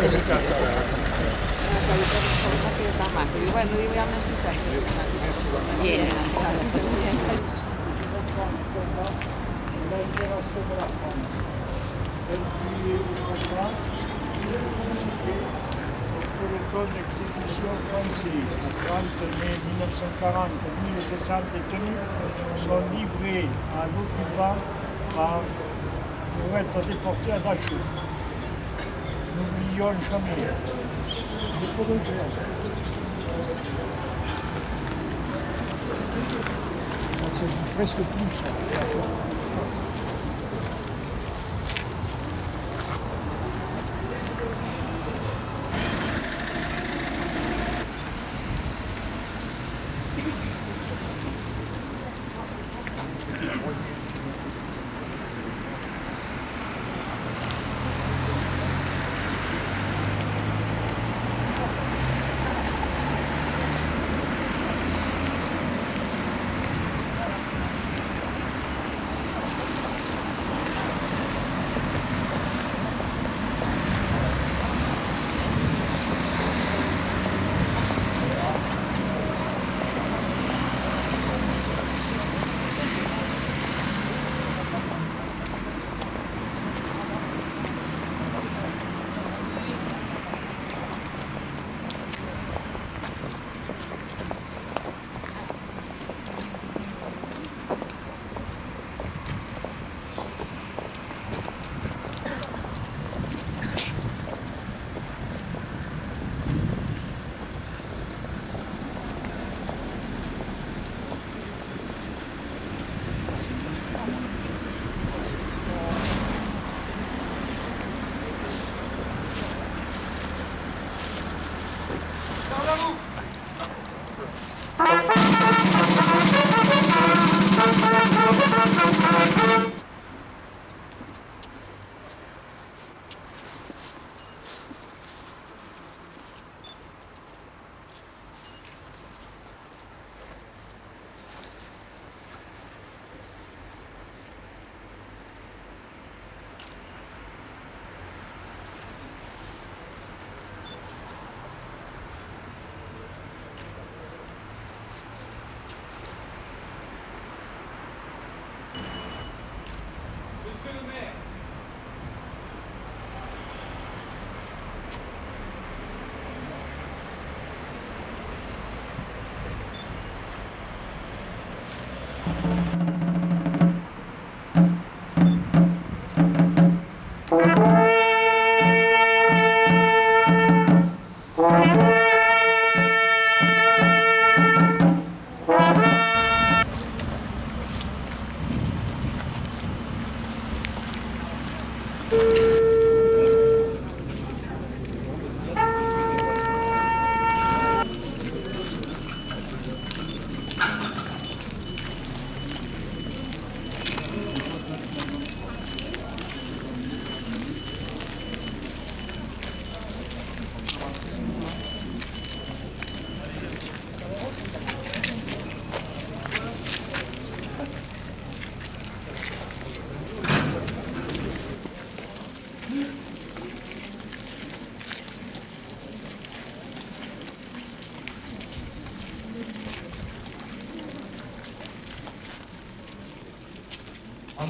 Pour l'exécution française, le 30 mai 1940, 1200 détenus sont livrés à l'occupant pour être déportés à Dachau. N'oublions jamais. C'est presque plus ça.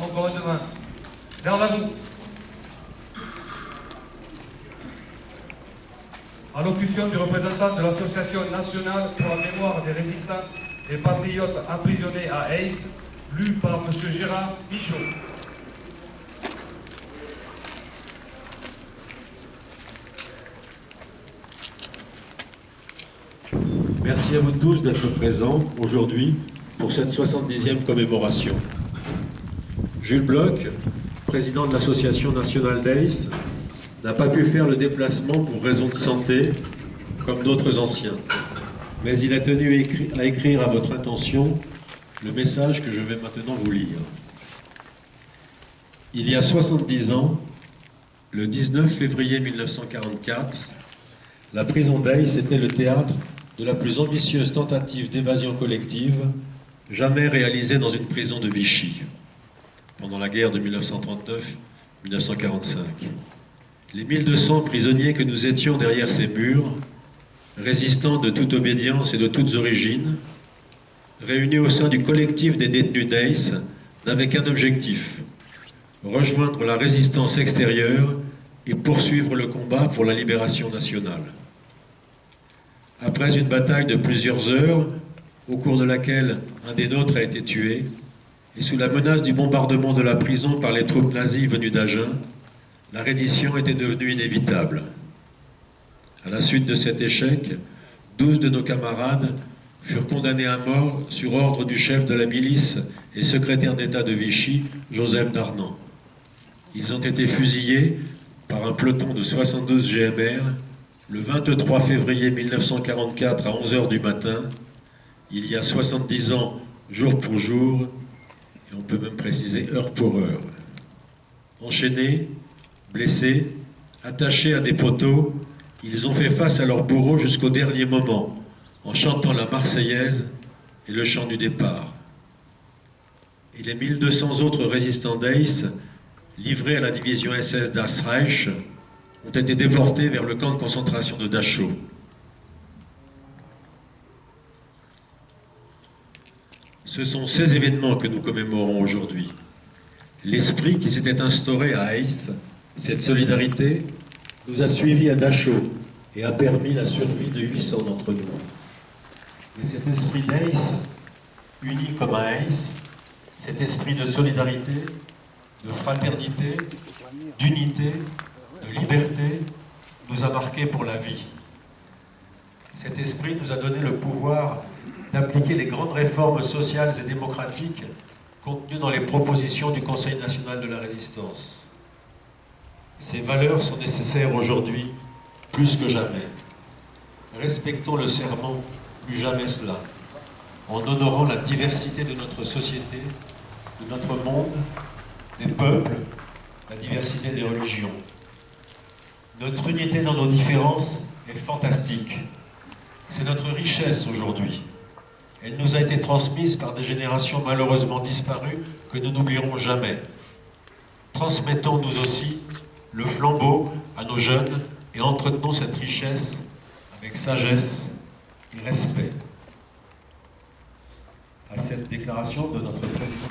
Encore une main. Vers l'avant. Allocution du représentant de l'Association nationale pour la mémoire des résistants et patriotes emprisonnés à Eysse, lu par M. Gérard Michaud. Merci à vous tous d'être présents aujourd'hui pour cette 70e commémoration. Jules Bloch, président de l'Association nationale d'Eysse, n'a pas pu faire le déplacement pour raison de santé, comme d'autres anciens. Mais il a tenu à écrire à votre intention le message que je vais maintenant vous lire. Il y a 70 ans, le 19 février 1944, la prison d'Eysse était le théâtre de la plus ambitieuse tentative d'évasion collective jamais réalisée dans une prison de Vichy, pendant la guerre de 1939-1945. Les 1200 prisonniers que nous étions derrière ces murs, résistants de toute obédience et de toutes origines, réunis au sein du collectif des détenus d'Ace, n'avaient qu'un objectif: rejoindre la résistance extérieure et poursuivre le combat pour la libération nationale. Après une bataille de plusieurs heures, au cours de laquelle un des nôtres a été tué, et sous la menace du bombardement de la prison par les troupes nazies venues d'Agen, la reddition était devenue inévitable. À la suite de cet échec, 12 de nos camarades furent condamnés à mort sur ordre du chef de la milice et secrétaire d'État de Vichy, Joseph Darnan. Ils ont été fusillés par un peloton de 72 GMR le 23 février 1944 à 11 h du matin, il y a 70 ans, jour pour jour, et on peut même préciser heure pour heure. Enchaînés, blessés, attachés à des poteaux, ils ont fait face à leur bourreau jusqu'au dernier moment, en chantant la Marseillaise et le chant du départ. Et les 1200 autres résistants d'Ace, livrés à la division SS Das Reich, ont été déportés vers le camp de concentration de Dachau. Ce sont ces événements que nous commémorons aujourd'hui. L'esprit qui s'était instauré à Ace, cette solidarité, nous a suivis à Dachau et a permis la survie de 800 d'entre nous. Et cet esprit d'Ace, uni comme un Ace, cet esprit de solidarité, de fraternité, d'unité, de liberté, nous a marqués pour la vie. Cet esprit nous a donné le pouvoir d'appliquer les grandes réformes sociales et démocratiques contenues dans les propositions du Conseil national de la résistance. Ces valeurs sont nécessaires aujourd'hui plus que jamais. Respectons le serment, plus jamais cela, en honorant la diversité de notre société, de notre monde, des peuples, la diversité des religions. Notre unité dans nos différences est fantastique. C'est notre richesse aujourd'hui. Elle nous a été transmise par des générations malheureusement disparues que nous n'oublierons jamais. Transmettons nous aussi le flambeau à nos jeunes et entretenons cette richesse avec sagesse et respect. À cette déclaration de notre président.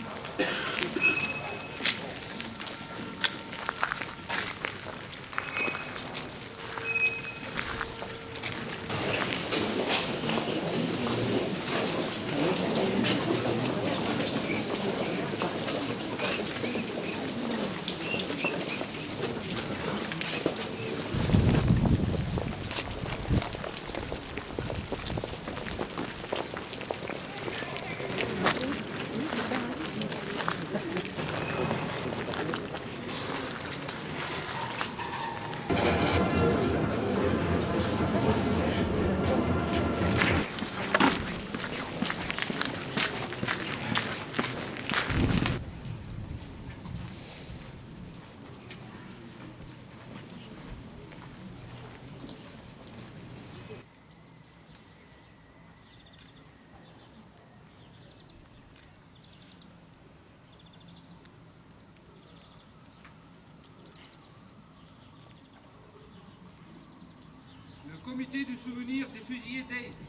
Le comité du souvenir des fusillés d'Ace.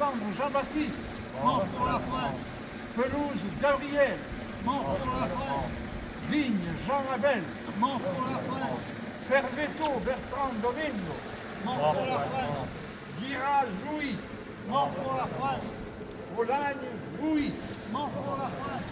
Alexandre Jean-Baptiste. Mort pour la France. Pelouse Gabriel. Mort pour la France. Vigne Jean Abel. Mort pour la France. Fervetto Bertrand Domingo. Mort pour la France. Giral Louis. Mort pour la France. Bolagne Louis. Mort pour la France.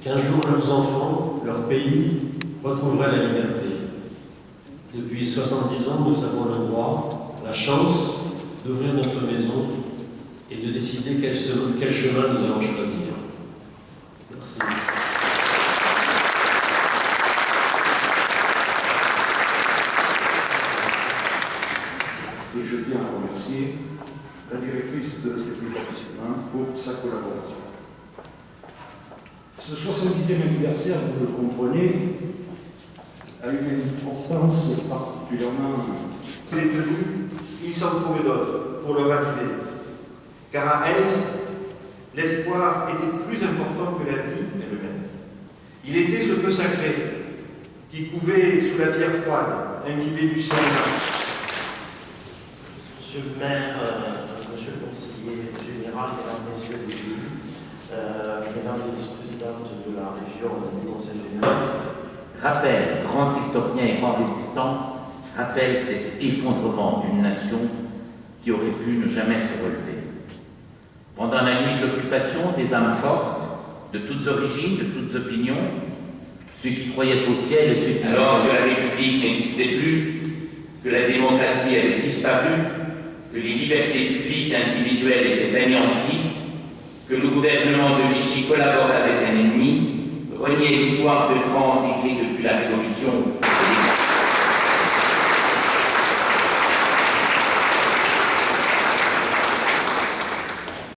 Qu'un jour leurs enfants, leur pays, retrouveraient la liberté. Depuis 70 ans, nous avons le droit, la chance d'ouvrir notre maison et de décider quel chemin nous allons choisir. Merci. Et je tiens à remercier la directrice de cet établissement pour sa collaboration. Ce 70e anniversaire, vous le comprenez, a une importance particulièrement. Il est venu, il s'en trouvait d'autres pour le raviver. Car à Hayes, l'espoir était plus important que la vie elle-même. Il était ce feu sacré qui couvait sous la pierre froide, imbibée du ciel. Monsieur le maire, monsieur le conseiller général, mesdames, messieurs les élus, mesdames les vice-présidentes de la région et du conseil général. Rappel, grand historien et grand résistant, rappelle cet effondrement d'une nation qui aurait pu ne jamais se relever. Pendant la nuit de l'occupation, des âmes fortes, de toutes origines, de toutes opinions, ceux qui croyaient au ciel et ceux qui... Alors que la République n'existait plus, que la démocratie avait disparu, que les libertés publiques et individuelles étaient anéanties, que le gouvernement de Vichy collaborait avec un ennemi, reniait l'histoire de France écrite depuis la Révolution